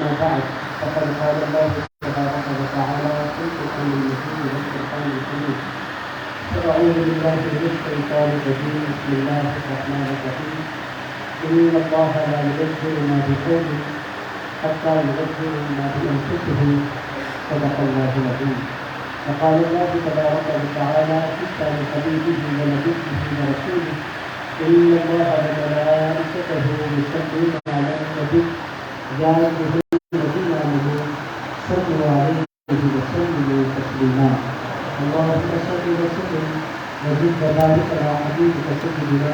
أما بعد فقد قال الله تبارك وتعالى في القرآن المجيد والفرقان الحميد أعوذ بالله من الشيطان الرجيم بسم الله الرحمن الرحيم إن الله لا يغفر ما بقوم حتى يغفروا ما بأنفسهم صدق الله العظيم. وقال الله تبارك وتعالى في شأن حبيبه ونبيه ورسوله إن الله وملائكته يصلون على النبي يا أيها الذين آمنوا صلوا عليه وسلموا تسليما. اللهم صل وسلم وزد وبارك على حبيبك سيدنا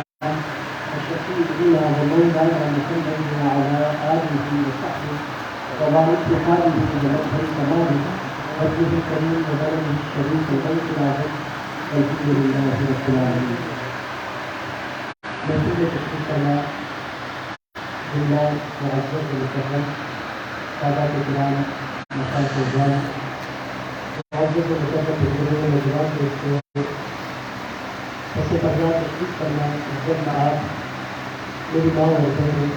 وشفيعنا ومولانا محمد وعلى آله وصحبه وبارك في حاله ومظهر كماله وجهه الكريم وبلده الشريف وبيت العظيم والحمد لله رب العالمين. مسجد تشريف الله بالله وعزته المكرم سادات الكرام مشايخ الجامع معزز المكرم بالجمهور والجواب والشهود ایسے پردہ تشریف کرنا عزت معاد میری ماں ہوتے ہیں.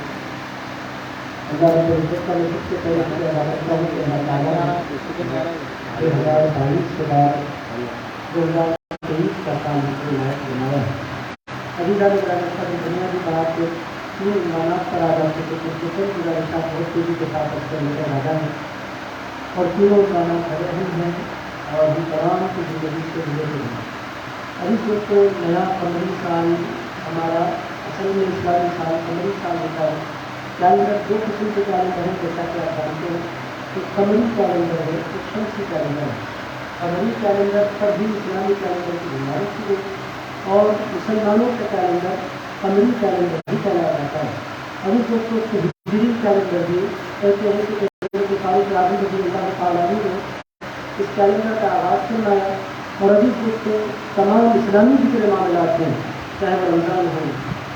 اللہ رب العزت کا میں سب سے پہلے ادا کرتا ہوں کہ اللہ تعالیٰ 2022 کے بعد 2023 کا کام عنایت بنایا ہے. ابھی زیادہ دنیا کی بات کے تین عنوانات پر آ جاتے تھے کہ گزارشات بہت تیزی کے ساتھ اس پر نظر آ ہے اور تینوں عنوانات بڑے اہم ہیں اور ہم تمام کی زندگی سے جڑے ہوئے ہیں. ابھی صرف نیا قمری سال ہمارا اصل میں اسلامی سال قمری سال ہوتا ہے. کیلنڈر دو قسم کے کیلنڈر ہیں جیسا کہ آپ جانتے ہیں. ایک قمری کیلنڈر ہے ایک شمسی کیلنڈر ہے. قمری کیلنڈر پر بھی اسلامی کیلنڈر کی بنیاد کی گئی اور مسلمانوں کا کیلنڈر قمری کیلنڈر بھی کہلایا جاتا ہے. ابھی دوستوں کو ہجری کیلنڈر بھی کہتے ہیں کہ فاروق اعظم رضی اللہ تعالیٰ عنہ نے اس کیلنڈر کا آغاز کروایا. اور ابھی دوستوں تمام اسلامی جتنے معاملات ہیں چاہے وہ رمضان ہو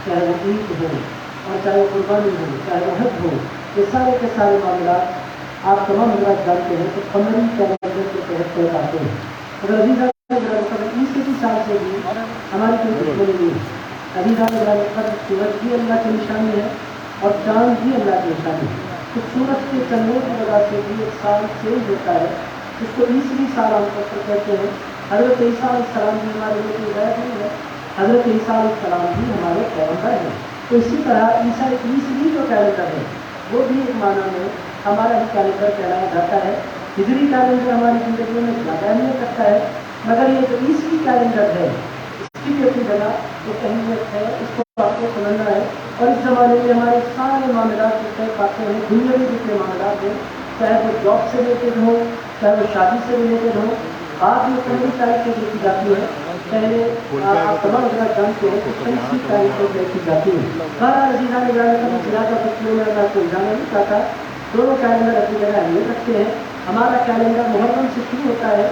چاہے وہ عید ہو اور چاہے وہ قربانی ہو چاہے وہ حج ہو یہ سارے کے سارے معاملات آپ تمام حضرات جانتے ہیں کہ قمری کیلنڈر کے تحت طے آتے ہیں. اگر ابھی عیسوی سال سے بھی ہماری کوئی دشمنی نہیں ہے. ابھی سورج بھی اللہ کی نشانی ہے اور چاند بھی اللہ کی نشانی ہے. تو سورج کے چندوں کی وجہ سے بھی ایک سال چینج ہوتا ہے اس کو عیسوی سال ہم کہتے ہیں. حضرت عیسیٰ علیہ السلام بھی ہمارے لیے کوئی غیر نہیں ہے. حضرت عیسیٰ علیہ السلام بھی ہمارے پیغمبر ہیں. تو اسی طرح عیسوی جو کیلنڈر ہے وہ بھی ایک معنی میں ہمارا ہی کیلنڈر کہلایا جاتا ہے. ہجری کیلنڈر ہماری زندگیوں میں زیادہ اہمیت رکھتا ہے مگر یہ جو عیسوی کیلنڈر ہے اس کی بھی اپنی جگہ ایک اہمیت ہے. اس کو آپ کو سمجھنا ہے. اور اس زمانے میں ہمارے سارے معاملات جو طے پاتے ہیں دنیاوی جتنے معاملات ہیں چاہے وہ جاب سے ریلیٹڈ ہو چاہے وہ شادی سے ریلیٹڈ ہو آپ یہ قمری تاریخ سے دیکھی جاتی ہے. پہلے آپ تمام حضرات جانتے ہیں کہ شمسی تاریخ سے دیکھی جاتی ہے. بہرحال عزیزان گرامی کبھی زیادہ بچوں میں اللہ کو جانا نہیں چاہتا. دونوں کیلنڈر اپنی جگہ اہمیت رکھتے ہیں. ہمارا کیلنڈر محرم سے شروع ہوتا ہے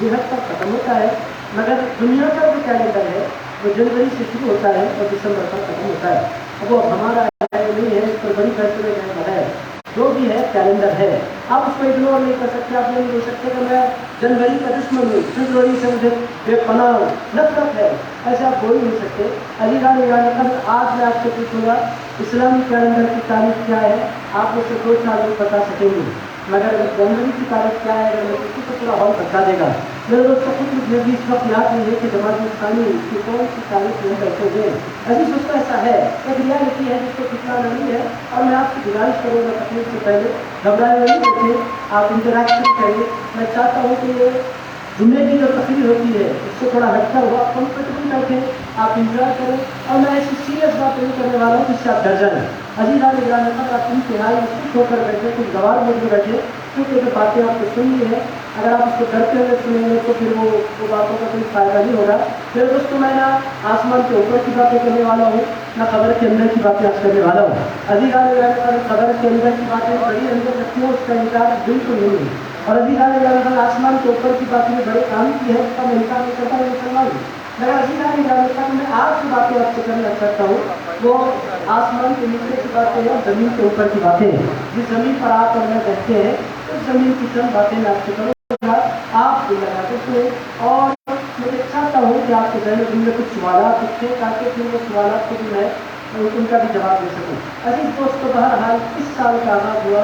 ذیحج تک ختم ہوتا ہے مگر دنیا کا جو کیلنڈر ہے وہ جنوری سے شروع ہوتا ہے اور دسمبر تک ختم ہوتا ہے. وہ ہمارا نہیں ہے اس پر بڑی فیصلے کا بغیر جو بھی ہے کیلنڈر ہے آپ اس کو اگنور نہیں کر سکتے. آپ یہ نہیں بول سکتے کہ میں جنوری کا دشمن ہوں فروری سے مجھے بے پناہ نفرت ہے ایسے آپ بول نہیں سکتے. عزیزان آج میں آپ سے پوچھوں گا اسلامی کیلنڈر کی تاریخ کیا ہے آپ میں سے 2-4 لوگ بتا سکیں گے مگر جنوری کی تاریخ کیا ہے اگر میں کسی کو پورا ہال بتا دے گا. میرے دوستوں کو مجھے بھی اس وقت یاد نہیں ہے کہ جماعت اسلامی کی کون سی تاریخ میں بیٹھے ہوئے ہیں. ابھی اس کا ایسا ہے ایک ریالٹی ہے جس کو کتنا نہیں ہے اور میں آپ سے گزارش کروں گا تقریب سے پہلے گھبرائے ہوئے نہیں دیکھیں آپ انٹریکشن کریں. میں چاہتا ہوں کہ یہ جمعے کی جو تقریر ہوتی ہے اس سے تھوڑا ہٹ کر ہوا کمفرٹیبل بیٹھیں آپ انجوائے کریں اور میں ایسی سیریس بات نہیں کرنے والا ہوں جس سے آپ ڈر جائیں. عزیزان گرامی آپ انتہائی خوش ہو کر بیٹھے کچھ گوار موڈ میں بیٹھے کیونکہ جو باتیں آپ کو سننی ہے اگر آپ اس کو ڈرتے ہوئے سنیں گے تو پھر وہ باتوں کا کوئی فائدہ نہیں ہوگا. میرے دوستوں میں نہ آسمان کے اوپر کی باتیں کرنے والا ہوں نہ خبر کے اندر کی باتیں آپ کرنے والا ہوں. عزیزان خبر کے اندر کی باتیں بڑی اندر رکھتی ہیں اس کا انکار بالکل نہیں ہے اور عزیزان آسمان کے اوپر کی باتیں بڑے کام کی ہے اس کا میں انکار نہیں کرتا ہوں مسلمان ہوں. مگر عزیزان میں آج کی باتیں آپ سے کرنا چاہتا ہوں وہ آسمان کے نیچے کی باتیں ہیں اور زمین کے اوپر کی باتیں ہیں. جس زمین پر آپ اور میں رہتے ہیں اس زمین کی چند باتیں میں آپ سے کروں گا آپ کو لگا سکتے ہیں اور میں چاہتا ہوں کہ آپ کے ذہن میں کچھ سوالات اٹھے تاکہ پھر وہ سوالات کو بھی میں ان کا بھی جواب دے سکوں. عزیز دوستو بہرحال اس سال کا آغاز ہوا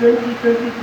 2023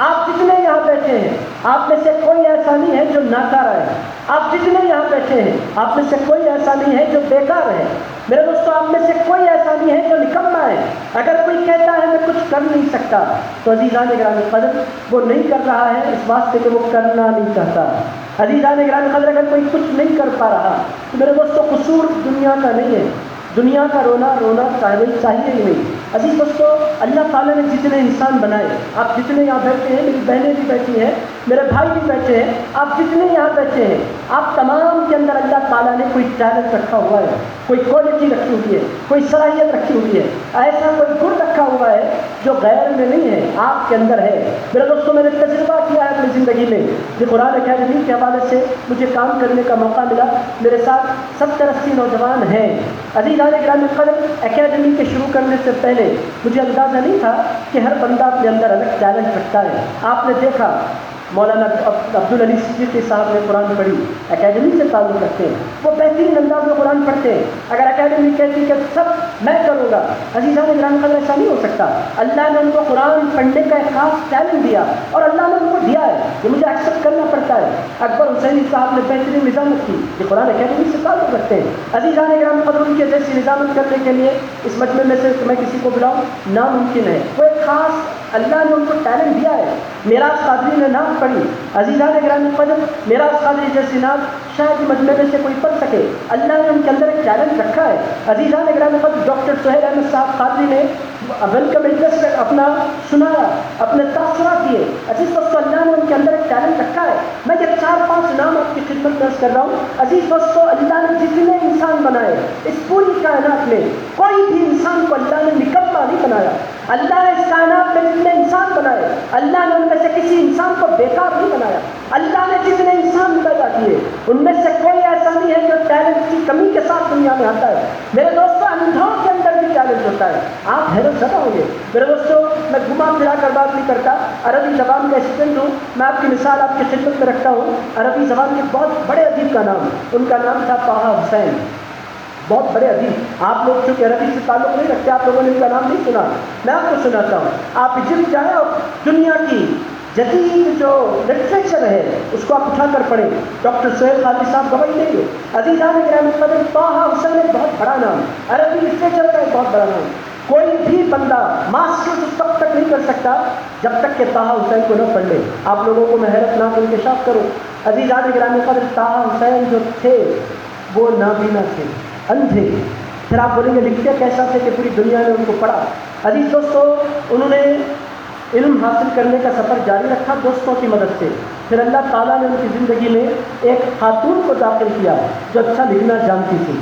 آپ جتنے یہاں بیٹھے ہیں آپ میں سے کوئی ایسا نہیں ہے جو ناکارہ ہے. آپ جتنے یہاں بیٹھے ہیں آپ میں سے کوئی ایسا نہیں ہے جو بیکار ہے. میرے دوستوں آپ میں سے کوئی ایسا نہیں ہے جو نکما ہے. اگر کوئی کہتا ہے میں کچھ کر نہیں سکتا تو عزیزان گرامی قدر وہ نہیں کر رہا ہے اس واسطے کہ وہ کرنا نہیں چاہتا. عزیزان گرامی قدر اگر کوئی کچھ نہیں کر پا رہا تو میرے دوستوں قصور دنیا کا نہیں ہے. دنیا کا رونا چاہیے ہی نہیں. عزیز دوستو اللہ تعالیٰ نے جتنے انسان بنائے آپ جتنے یہاں بیٹھے ہیں میری بہنیں بھی بیٹھی ہیں میرے بھائی بھی بیٹھے ہیں آپ جتنے یہاں بیٹھے ہیں آپ تمام کے اندر اللہ تعالیٰ نے کوئی ٹیلنٹ رکھا ہوا ہے کوئی کوالٹی رکھی ہوئی ہے کوئی صلاحیت رکھی ہوئی ہے. ایسا کوئی گن رکھا ہوا ہے جو غیر میں نہیں ہے آپ کے اندر ہے. میرے دوستوں میں نے تجربہ کیا ہے اپنی زندگی میں کہ قرآن اکیڈمی کے حوالے سے مجھے کام کرنے کا موقع ملا. میرے ساتھ 70-80 نوجوان ہیں. عزیزان گرامی قدر اکیڈمی کے شروع کرنے سے پہلے مجھے اندازہ نہیں تھا کہ ہر بندہ اپنے اندر الگ ٹیلنٹ رکھتا ہے. آپ نے دیکھا مولانا عبدالعلی صدیقی صاحب نے قرآن پڑھی اکیڈمی سے تعلق رکھتے ہیں وہ بہترین انداز میں قرآن پڑھتے ہیں. اگر اکیڈمی کہتی کہ سب میں کروں گا عزیزان گرامی قدر ایسا نہیں ہو سکتا. اللہ نے ان کو قرآن پڑھنے کا ایک خاص ٹیلنٹ دیا اور اللہ نے ان کو دیا ہے یہ مجھے ایکسیپٹ کرنا پڑتا ہے. اکبر حسینی صاحب نے بہترین نظامت کی یہ قرآن اکیڈمی سے تعلق رکھتے ہیں. عزیزان گرامی قدر ان کے جیسی نظامت کرنے کے لیے اس مجمع میں سے میں کسی کو بلاؤں ناممکن ہے. وہ ایک خاص اللہ نے ان کو ٹیلنٹ دیا ہے. معراج قادری نے نعت پڑھی عزیزان گرامی قدر معراج قادری جیسی نعت شاید مجمع میں سے کوئی پڑھ سکے. اللہ نے ان کے اندر ایک ٹیلنٹ رکھا ہے. عزیزان گرامی قدر ڈاکٹر سہیل احمد صاحب قادری نے ویلکم ایڈریس میں اپنا سنایا اپنے تاثرات دیے. عزیز دوستو اللہ نے ان کے اندر ایک ٹیلنٹ رکھا ہے. میں یہ 4-5 نام آپ کی خدمت میں عرض کر رہا ہوں. عزیز دوستو اللہ نے جتنے انسان بنائے اس پوری کائنات میں کوئی بھی انسان کو اللہ نے نکما نہیں بنایا. اللہ نے اس کائنات میں جتنے انسان بنائے اللہ نے ان میں سے کسی انسان کو بیکار نہیں بنایا. اللہ نے جتنے انسان پیدا کیے ان میں سے کوئی ایسا نہیں ہے جو ٹیلنٹ کی کمی کے ساتھ دنیا میں آتا ہے. میرے دوستوں اندھوں کے اندر بھی ٹیلنٹ ہوتا ہے. آپ حیرت زدہ ہوں گے. میرے دوستوں میں گھما پھرا کر بات نہیں کرتا. عربی زبان کا اسٹوڈنٹ ہوں. میں آپ کی مثال آپ کی خدمت میں رکھتا ہوں. عربی زبان کے بہت بڑے ادیب کا نام ان کا نام تھا طه حسین. بہت بڑے ادیب. آپ لوگ چونکہ عربی سے تعلق نہیں رکھتے آپ لوگوں نے ان کا نام نہیں سنا. میں آپ کو سناتا ہوں. آپ ایجپٹ جائیں اور دنیا کی جدید جو لٹریچر ہے اس کو آپ اٹھا کر پڑھیں. ڈاکٹر سہیل قادری صاحب گواہی دیں گے. عزیزان گرامی قدر طه حسین ایک بہت بڑا نام عربی لٹریچر کا ایک بہت بڑا نام. کوئی بھی بندہ ماسٹر تب تک نہیں کر سکتا جب تک کہ طه حسین کو نہ پڑھ لے. آپ لوگوں کو میں حیرت ناک انکشاف کروں. عزیزان گرامی قدر طه حسین جو تھے وہ نابینا تھے اندھے. پھر آپ بولیں گے لکھتے کیسا تھے کہ پوری دنیا نے ان کو پڑھا. عزیز دوستو انہوں نے علم حاصل کرنے کا سفر جاری رکھا دوستوں کی مدد سے. پھر اللہ تعالیٰ نے ان کی زندگی میں ایک خاتون کو داخل کیا جو اچھا لکھنا جانتی تھی.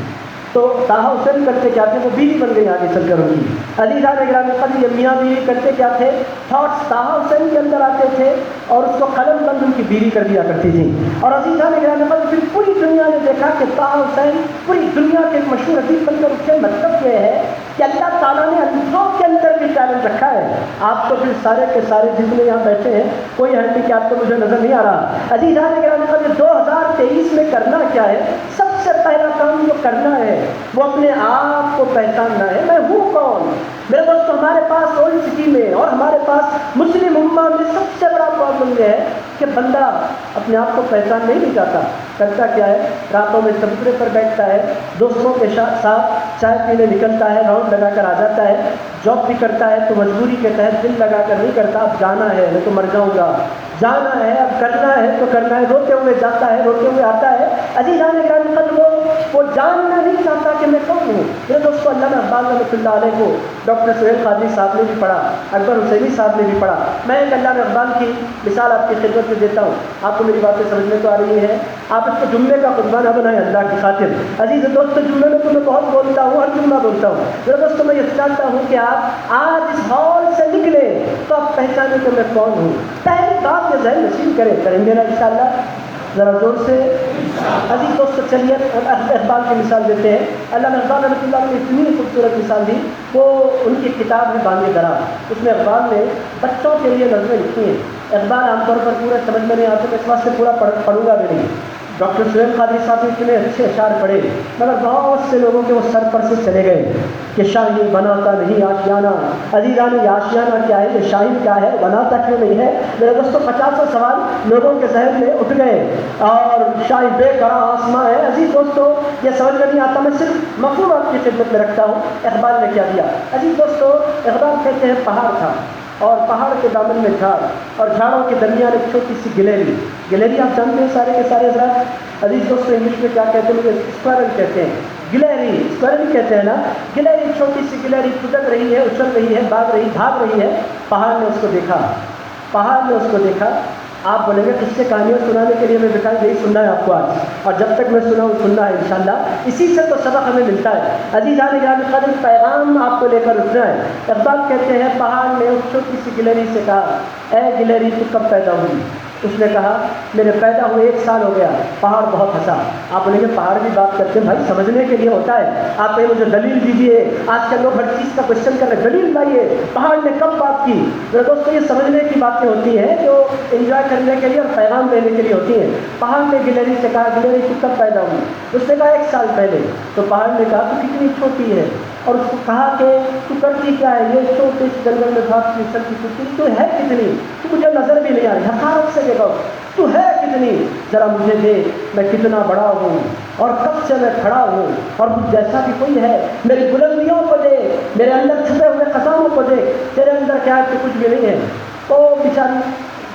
تو طه حسین کرتے کیا تھے وہ بیوی بن گئی آگے چل کر ان کی. عزیزان گرامی قدر یہ میاں بیوی کرتے کیا تھے تھاٹس طه حسین کے اندر آتے تھے اور اس کو قلم بند ان کی بیوی کر دیا کرتی تھی. اور عزیزان گرامی قدر پھر پوری دنیا نے دیکھا کہ طه حسین پوری دنیا کے ایک مشہور ادیب بن کر اٹھے. مطلب یہ ہے کہ اللہ تعالیٰ نے اندھوں کے اندر بھی ٹیلنٹ رکھا ہے. آپ تو پھر سارے کے سارے جتنے یہاں بیٹھے ہیں کوئی ہنڈی کہ آپ کو مجھے نظر نہیں آ رہا. عزیزان گرامی قدر 2023 میں کرنا کیا ہے؟ سب سے پہلا کام جو کرنا ہے وہ اپنے آپ کو پہچاننا ہے. میں ہوں کون؟ میرے دوستو ہمارے پاس اولڈ سٹی میں اور ہمارے پاس مسلم امہ میں سب سے بڑا پرابلم یہ ہے کہ بندہ اپنے آپ کو پہچان نہیں چاہتا. کرتا کیا ہے راتوں میں چبوترے پر بیٹھتا ہے دوستوں کے ساتھ چائے پینے نکلتا ہے راؤنڈ لگا کر آ جاتا ہے. جاب بھی کرتا ہے تو مجبوری کے تحت دل لگا کر نہیں کرتا. اب جانا ہے میں تو مر جاؤں گا. جانا ہے اب کرنا ہے تو کرنا ہے. روتے ہوئے جاتا ہے روتے ہوئے آتا ہے. عزیزان گرامی قدر وہ جاننا نہیں چاہتا کہ میں کون ہوں. میرے دوستو علامہ اقبال رحمۃ اللہ علیہ کو ڈاکٹر سہیل قادری صاحب نے بھی پڑھا اکبر حسینی صاحب نے بھی پڑھا. میں ایک علامہ اقبال کی مثال آپ کی خدمت میں دیتا ہوں. آپ کو میری باتیں سمجھ میں تو آ رہی ہیں. آپ اس کو جملے کا خطبہ نہ بنائیں اللہ کی خاطر. عزیز دوستو جملے میں تو میں بہت بولتا ہوں ہر جملہ بولتا ہوں. میرے دوستو میں یہ چاہتا ہوں کہ آپ آج اس ہال سے نکلیں تو آپ پہچانیں کہ میں کون ہوں. پہلی بات یہ ذہن نشین کریں گے نا انشاءاللہ ذرا زور سے. عزیز دوستو چلیے اقبال کی مثال دیتے ہیں. علامہ اقبال رحمۃ اللہ نے اتنی خوبصورت مثال دی. وہ ان کی کتاب ہے بانگ درا. اس میں اقبال نے بچوں کے لیے نظمیں لکھی ہیں. اقبال عام طور پر پورا سمجھ میں نہیں آتے اس واسطے پورا پڑھوں گا بھی نہیں. ڈاکٹر سہیل قادری صاحب اتنے اچھے اشعار پڑھے، مگر بہت سے لوگوں کے وہ سر پر سے چلے گئے کہ شاہی بناتا نہیں آشیانہ۔ عزیزان یہ آشیانہ کیا ہے، یہ شاہی کیا ہے، بناتا کیوں نہیں ہے؟ میرے دوستوں 50 سوال لوگوں کے ذہن میں اٹھ گئے، اور شاہی بے قرار آسماں ہے۔ عزیز دوستوں یہ سمجھ میں نہیں آتا، میں صرف مفہوم آپ کی خدمت میں رکھتا ہوں۔ اقبال نے کیا دیا؟ عزیز دوستوں اقبال کہتے ہیں پہاڑ تھا، اور پہاڑ کے دامن میں جھاڑ، اور جھاڑوں کے درمیان ایک چھوٹی سی گلیری۔ گلیری آپ جانتے ہیں سارے کے سارے حضرات؟ عزیز دوستوں انگلش میں کیا کہتے ہیں؟ اسکوائرل کہتے ہیں، گلیری اسکوائرل کہتے ہیں نا۔ گلیری، چھوٹی سی گلیری پھٹک رہی ہے، اچھل رہی ہے، بھاگ رہی ہے۔ پہاڑ نے اس کو دیکھا، پہاڑ نے اس کو دیکھا۔ آپ بولیں گے کس سے کہانیاں سنانے کے لیے میں بیٹھا، یہی سننا ہے آپ کو آج، اور جب تک میں سناؤں سننا ہے انشاءاللہ، اسی سے تو سبق ہمیں ملتا ہے۔ عزیزان گرامی قدر پیغام آپ کو لے کر اٹھنا ہے۔ اقبال کہتے ہیں پہاڑ نے اس چھوٹی سی گلیری سے کہا، اے گلیری تو کب پیدا ہوئی؟ اس نے کہا میرے پیدا ہوئے 1 سال ہو گیا۔ پہاڑ بہت ہنسا۔ آپ بولیں گے پہاڑ بھی بات کرتے ہیں، بھائی سمجھنے کے لیے ہوتا ہے، آپ کہیں مجھے دلیل دیجیے۔ آج کل لوگ ہر چیز کا کوشچن کر رہے ہیں، دلیل لائیے، پہاڑ نے کب بات کی؟ میرے دوستوں یہ سمجھنے کی باتیں ہوتی ہیں جو انجوائے کرنے کے لیے اور پیغام دینے کے لیے ہوتی ہیں۔ پہاڑ نے گلیری سے کہا گلیری تو کب پیدا ہوئی؟ اس نے کہا 1 سال پہلے۔ تو پہاڑ نے کہا تو کتنی چھوٹی ہے، اور اس کو کہا کہ تو کرتی کیا ہے، یہ چھوٹے سے جنگل میں بھاگتی چلتی پھرتی، تو ہے کتنی؟ تو مجھے نظر بھی نہیں آ رہی، حقارت سے دیکھو تو ہے کتنی، ذرا مجھے دے، میں کتنا بڑا ہوں اور کب سے میں کھڑا ہوں، اور مجھ جیسا بھی کوئی ہے، میری بلندیوں کو دے، میرے اندر چھپے ہوئے خزانوں کو دے، تیرے اندر کیا ہے کہ کچھ بھی نہیں ہے۔ تو بیچاری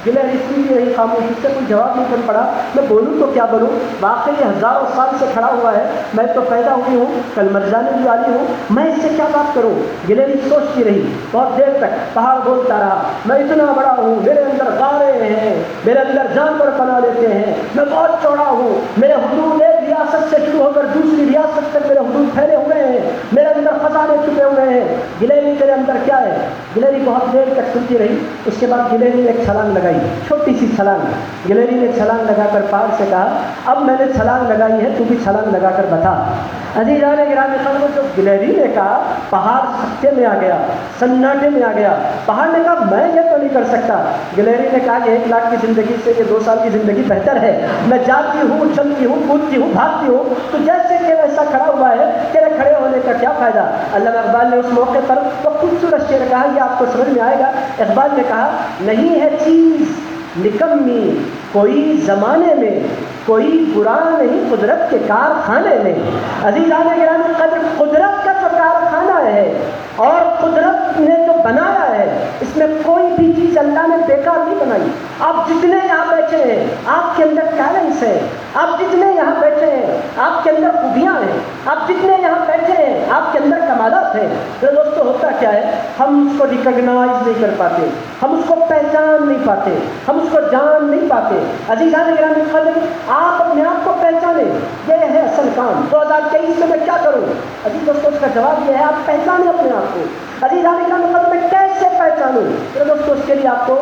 گلیری سنتی رہی خاموش، اس سے کوئی جواب نہیں کر پڑا۔ میں بولوں تو کیا بولوں، واقعی یہ ہزاروں سال سے کھڑا ہوا ہے، میں تو پیدا ہوئی ہوں، کل مر جانے بھی والی ہوں، میں اس سے کیا بات کروں؟ گلیری سوچتی رہی بہت دیر تک۔ پہاڑ بولتا رہا میں اتنا بڑا ہوں، میرے اندر غاریں ہیں، میرے اندر جانور پناہ لیتے ہیں، میں بہت چوڑا ہوں، میرے حدود ایک ریاست سے شروع ہو کر دوسری ریاست تک میرے حدود پھیلے ہوئے ہیں، میرے اندر خزانے چھپے ہوئے ہیں۔ گلیری تیرے اندر کیا ہے؟ گلیری بہت دیر تک سنتی رہی۔ اس کے بعد گلیری نے ایک چھلانگ لگائی، چھوٹی سی چھلانگ۔ گلیری نے چھلانگ لگا کر پہاڑ سے کہا اب میں نے چھلانگ لگائی ہے، تو بھی چھلانگ لگا کر بتا۔ عزیزان گرامی قدر جو گلیری نے کہا، پہاڑ سکتے میں آ گیا، سناٹے میں آ گیا۔ پہاڑ نے کہا میں یہ تو نہیں کر سکتا۔ گلیری نے کہا کہ 1 لاکھ کی زندگی سے یہ 2 سال کی زندگی بہتر ہے، میں جاتی ہوں، چلتی ہوں، کودتی ہوں، بھاگتی ہوں، تو جیسے کہ ویسا کھڑا ہوا ہے، تیرے کھڑے ہونے کا کیا فائدہ؟ علامہ اقبال نے اس موقع پر وہ خوبصورت شعر کہا، یہ آپ کو سمجھ میں آئے گا۔ اقبال نے کہا نہیں ہے چیز نکمی کوئی زمانے میں، کوئی برا نہیں قدرت کے کارخانے میں۔ عزیزان گرامی قدر قدرت کا جو کارخانہ ہے اور قدرت نے جو بنایا ہے، اس میں کوئی بھی چیز اللہ نے بیکار نہیں بنائی۔ آپ جتنے یہاں بیٹھے ہیں آپ کے اندر ٹیلنٹس ہیں، آپ جتنے یہاں بیٹھے ہیں آپ کے اندر خوبیاں ہیں، آپ جتنے یہاں بیٹھے ہیں آپ کے اندر کمالات ہیں۔ تو دوستو ہوتا کیا ہے، ہم اس کو ریکگنائز نہیں کر پاتے، ہم اس کو پہچان نہیں پاتے، ہم اس کو جان نہیں پاتے۔ عزیزان گرامی قدر آپ اپنے آپ کو پہچانیں، یہ ہے اصل کام۔ 2023 میں کیا کروں؟ عزیز دوستو اس کا جواب یہ ہے آپ پہچانیں اپنے آپ کو۔ عزیزان گرامی قدر میں کیسے پہچانوں؟ دوستو اس کے لیے آپ کو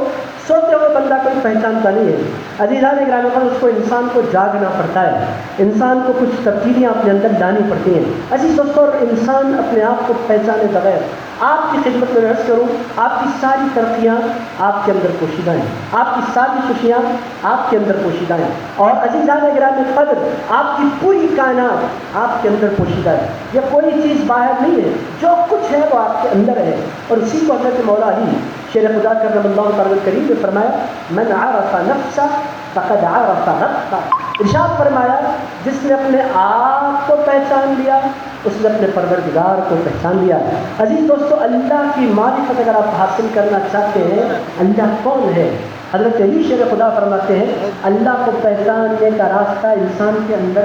سوتے ہوئے بندہ کوئی پہچانتا نہیں ہے۔ عزیزان گرامی قدر اس کو انسان کو جاگنا پڑتا ہے، انسان کو کچھ تبدیلیاں اپنے اندر لانی پڑتی ہیں۔ عزیز دوستو انسان اپنے آپ کو پہچانے بغیر، آپ کی خدمت میں عرض کروں، آپ کی ساری ترقیاں آپ کے اندر پوشیدہ ہیں، آپ کی ساری خوشیاں آپ کے اندر پوشیدہ ہیں، اور عزیزان گرامی قدر آپ کی پوری کائنات آپ کے اندر پوشیدہ ہے۔ یہ کوئی چیز باہر نہیں ہے، جو کچھ ہے وہ آپ کے اندر ہے۔ اور اسی کو حضرت مولا علی شیر خدا کرم اللہ تعالی کریم نے فرمایا من عرف نفسہ فقد عرف ربہ۔ ارشاد فرمایا جس نے اپنے آپ کو پہچان لیا اس نے اپنے پروردگار کو پہچان لیا۔ عزیز دوستو اللہ کی معرفت اگر آپ حاصل کرنا چاہتے ہیں، اللہ کون ہے؟ حضرت علی شیر خدا فرماتے ہیں اللہ کو پہچاننے کا راستہ انسان کے اندر